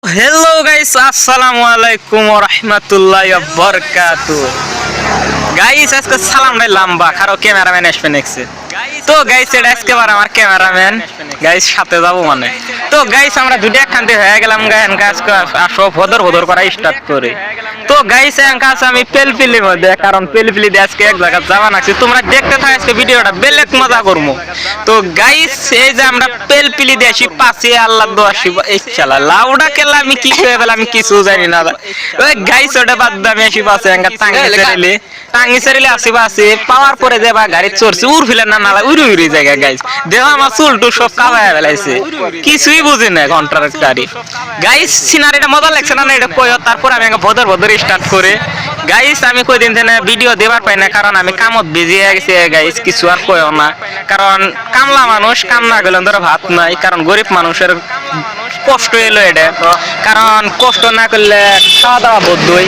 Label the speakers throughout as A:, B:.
A: Hello guys अस्सलामु अलैकुम व रहमतुल्लाहि व बारकातुहू गाइस আজকে সালামটা লম্বা কারো ক্যামেরাম্যান আসবে নেক্সট তো গাইস এটা আজকে বার আমার ক্যামেরাম্যান গাইস সাথে যাব মানে তো গাইস আমরা দুটো একখানতে হয়ে গেলাম গায়ন কাজ আসো ভদর ভদর করা স্টার্ট করে তো গাইস এর কাছে আমি পেলপিলি মধ্যে কারণ পেলপিলি দিয়ে আজকে এক জায়গা যাবা নাছি তোমরা দেখতে থাকো আজকে ভিডিওটা বেলেক মজা করমু তো গাইস এই যে আমরা পেলপিলি দিয়ে আসি পাশে আল্লাহ দোয়া শিব এই শালা লাউডা কেলা আমি কি কইবে আমি কিছু জানি না ওই গাইস ওটা বাদ দামি আসি পাশে এঙ্গা টাঙ্গি সেরিলে আসি পাশে পাওয়ার পরে দেবা গাড়ি চড়ছে উড় ফিলে না নালা উড়ি উড়ি জায়গা গাইস দেওয়া আমার চুল টু সব কাবায় ফেলাইছে কিছুই বুঝি না ঘন্টার গাড়ি গাইস সিনারিটা মজা লাগছে না এটা কই তারপর আমি এঙ্গা ভদর ভদর স্টার্ট করে গাইস আমি কয়দিন থেকে ভিডিও দেবার পাই না কারণ আমি কামত বিজি হয়ে গেছি গাইস কিছু আর কইও না কারণ কামলা মানুষ কাম না গেলে ধরে ভাত নাই কারণ গরিব মানুষের কষ্ট এলো এটা কারণ কষ্ট না করলে খাওয়া দাওয়া বদ্ধই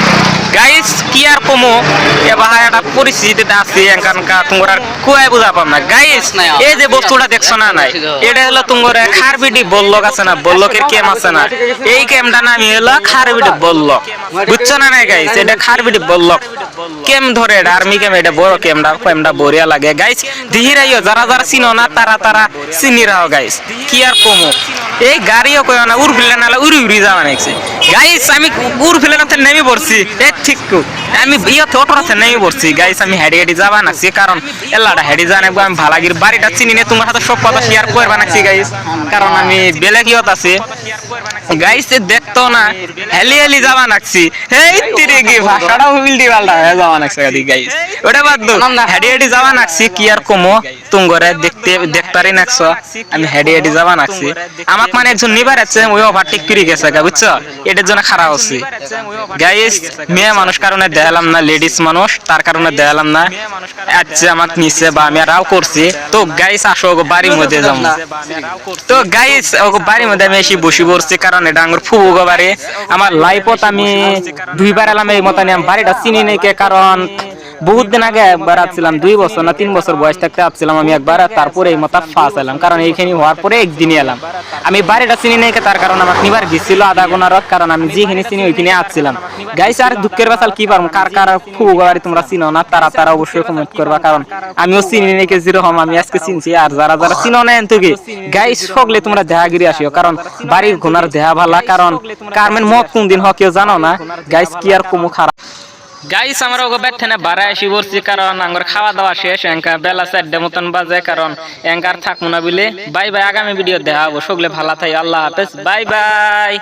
A: গাইস কি আর কমো এবার একটা পরিস্থিতিতে আছি এখানকার তোমরা কুয়াই বুঝা পাম না গাইস এই যে বস্তুটা দেখছো না নাই এটা হলো তোমরা খারবিডি বল্লক আছে না বল্লকের কেম আছে না এই কেমটা নামি হলো খারবিডি বল্লক বুঝছো না নাই গাইস এটা খারবিডি বল্লক কেম ধরে এটা আর্মি কেম এটা বড় কেমটা বড়িয়া লাগে গাইস দিহিরাইও যারা যারা চিনো না তারা চিনি রাও গাইস কি আর কমো এই গাড়িও কই না উড় ফিলে না উড়ি উড়ি যাওয়া নাইছে গাইস আমি উড় ফিলে না নেমে পড়ছি এ ঠিক আমি ইয়তে অটোতে নেমে পড়ছি গাইস আমি হেডি হেডি যাবা নাছি কারণ এলাটা হেডি জানে আমি ভালাগির বাড়িটা চিনি না তোমার সাথে সব কথা শেয়ার করবা নাছি গাইস কারণ আমি বেলে কিয়ত আছে গাইস দেখতো না হেলি হেলি যাবা নাছি এই তিরে কি ভাষাটা উল্টি পাল্টা হয়ে যাওয়া নাছি গাইস ওটা বাদ দাও হেডি হেডি যাবা নাছি কি আর কমো তুমগরে দেখতারি নাকছো আমি হেডি হেডি যাবা নাছি আমাক মানে একজন নিবার আছে ওই ওভারটেক করে গেছে বুঝছো এটার জন্য খারাপ হচ্ছে গাইস মেয়ে মানুষ কারণে দেখালাম না লেডিস মানুষ তার কারণে দেখালাম না আচ্ছা আমাকে নিচে বা আমি রাও করছি তো গাইস আসো ওগো বাড়ির মধ্যে যাবো তো গাইস ওগো বাড়ির মধ্যে আমি এসে বসে পড়ছি কারণ এটা আমার ফুবুগো বাড়ি আমার লাইফত আমি দুইবার এলাম এই মতো আমি বাড়িটা চিনি নাই কে কারণ বহুত দিন আগে একবার আসছিলাম 2 বছর না 3 বছর বয়স থাকতে আসছিলাম আমি একবার তারপরে এই মতো ফাঁস এলাম কারণ এইখানে হওয়ার পরে একদিনই এলাম আমি বাড়িটা চিনি নাই তার কারণ আমার নিবার গেছিল আধা গোনার কারণ আমি যেখানে চিনি ওইখানে আসছিলাম গাইস আর দুঃখের বাসাল কি পারবো কার কার ফুবু বাড়ি তোমরা চিনো না তারা অবশ্যই কমেন্ট করবা কারণ আমিও চিনি নাই যেরকম আমি আজকে চিনছি আর যারা চিনো না এনতুকে গাইস সকলে তোমরা দেহাগিরি আসিও কারণ বাড়ির ঘোনার দেহা ভালা কারণ কারমেন মত কোন দিন হয় কেউ জানো না গাইস কি আর কমু খারাপ গাইস আমরা ওগো বেঠনে বাড়া আসি পড়ছি কারণ আঙ্গর খাওয়া দাওয়া শেষ এঙ্কা বেলা 4:00 মতন বাজে কারণ এঙ্কার থাকবো না বলে বাই বাই আগামী ভিডিও দেখা হবো সকলে ভালো থাই আল্লাহ হাফেজ বাই বাই।